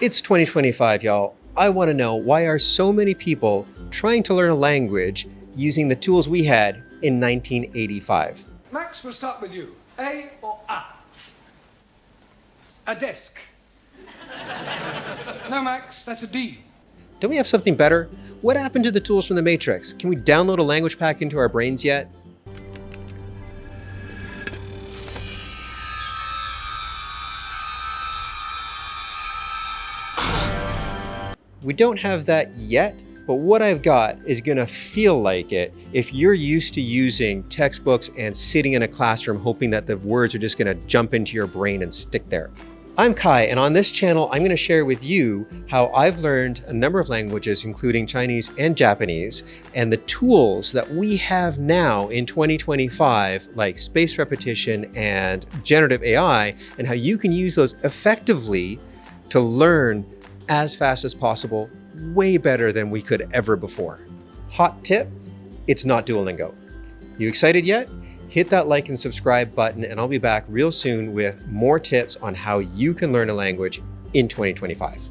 It's 2025, y'all. I want to know, why are so many people trying to learn a language using the tools we had in 1985? Max, we'll start with you. A or A? A desk. No, Max, that's a D. Don't we have something better? What happened to the tools from the Matrix? Can we download a language pack into our brains yet? We don't have that yet, but what I've got is gonna feel like it if you're used to using textbooks and sitting in a classroom hoping that the words are just gonna jump into your brain and stick there. I'm Kai, and on this channel, I'm gonna share with you how I've learned a number of languages, including Chinese and Japanese, and the tools that we have now in 2025, like spaced repetition and generative AI, and how you can use those effectively to learn as fast as possible, way better than we could ever before. Hot tip, it's not Duolingo. You excited yet? Hit that like and subscribe button, and I'll be back real soon with more tips on how you can learn a language in 2025.